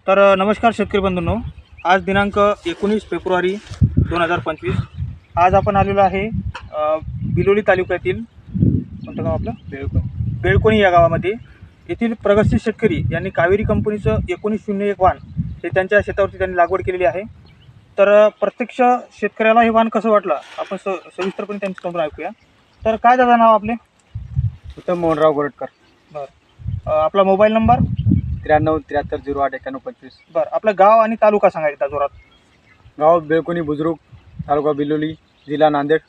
नमस्कार शेतकरी बंधूंनो, आज दिनांक 19 फेब्रुवारी 2025. आज आपण आलेलो आहे बिलोली तालुक्यातील कोणतं गाव आपलं बेळकोणी या गावामध्ये. येथील प्रगतशील शेतकरी यांनी कावेरी कंपनीचं 1901 वाण हे त्यांच्या शेतावरती त्यांनी लागवड केलेली आहे. तर प्रत्यक्ष शेतकऱ्याला हे वाण कसं वाटलं आपण सविस्तरपणे त्यांच्याकडून ऐकूया. तर काय दादा नाव आपले? उत्तम मोहनराव गोरटकर. बरं, आपला मोबाईल नंबर? 93 73 08 91 25. बरं, आपलं गाव आणि तालुका सांगायचा जोरात. गाव बेळकोणी बुजुर्ग, तालुका बिलोली, जिल्हा नांदेड.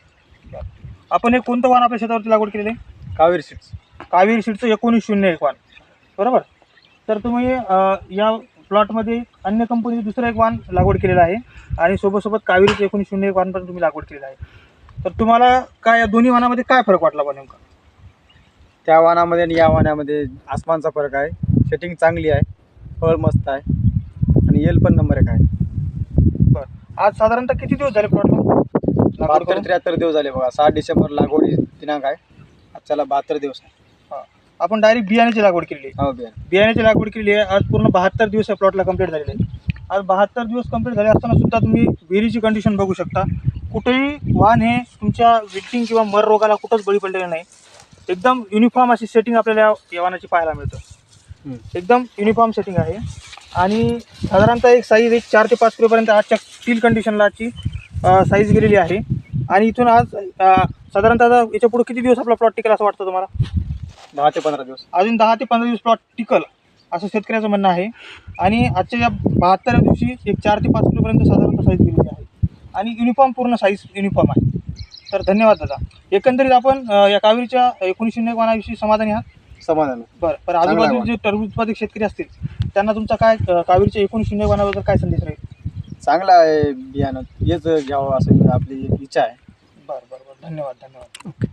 आपण हे कोणतं वाण आपल्या शेतावरती लागवड केलेलं आहे? कावेरी सीड्स. कावेरी सीडचं 1901 वाण, बरोबर. तर तुम्ही या प्लॉटमध्ये अन्य कंपनीचं दुसरं एक वाण लागवड केलेलं आहे आणि सोबत कावेरीचं 1901 वाण पण तुम्ही लागवड केलेलं आहे. तर तुम्हाला काय या दोन्ही वाणामध्ये काय फरक वाटला बा नेमका? त्या वाणामध्ये आणि या वाणामध्ये आसमानचा फरक आहे. सेटिंग चांगली आहे, फळ मस्त आहे आणि येल पण नंबर 1 आहे. बरं, आज साधारणतः किती दिवस झाले प्लॉटला? 72-73 दिवस झाले बघा. 7 डिसेंबर लागवडी दिनांक आहे. आजच्याला 72 दिवस आहे. आपण डायरेक्ट बियाण्याची लागवड केलेली आहे. हो, बियाण्याची लागवड केलेली आहे. आज पूर्ण 72 दिवस या प्लॉटला कंप्लीट झालेले आहे. आज 72 दिवस कंप्लीट झाले असताना सुद्धा तुम्ही विहिरीची कंडिशन बघू शकता. कुठेही वाण हे तुमच्या विल्टिंग किंवा मर रोगाला कुठंच बळी पडलेलं नाही. एकदम युनिफॉर्म अशी सेटिंग आपल्याला या वाणाची पाहायला मिळतं. एकदम युनिफॉर्म सेटिंग आहे आणि साधारणतः एक साईज 4 ते 5 किलोपर्यंत आजच्या स्टील कंडिशनला आजची साईज गेलेली आहे. आणि इथून आज साधारणतः याच्या पुढे किती दिवस आपला प्लॉट टिकेल असं वाटतं तुम्हाला? 10 ते 15 दिवस. अजून 10 ते 15 दिवस प्लॉट टिकल असं शेतकऱ्याचं म्हणणं आहे. आणि आजच्या या 72व्या दिवशी एक 4 ते 5 किलोपर्यंत साधारणतः साईज गेलेली आहे आणि युनिफॉर्म पूर्ण साईज युनिफॉर्म आहे. तर धन्यवाद दादा. एकंदरीत आपण या कावेरीच्या 1901 वाणाविषयी समाधानी आहात? समाधान. बरं, आजूबाजूला जे टरबूज उत्पादक शेतकरी असतील त्यांना तुमचा काय कावेरीच्या 1901 वाणाबद्दल काय संदेश राहील? चांगलं आहे बियाणं, हेच घ्यावं असं आपली इच्छा आहे. बरं, धन्यवाद.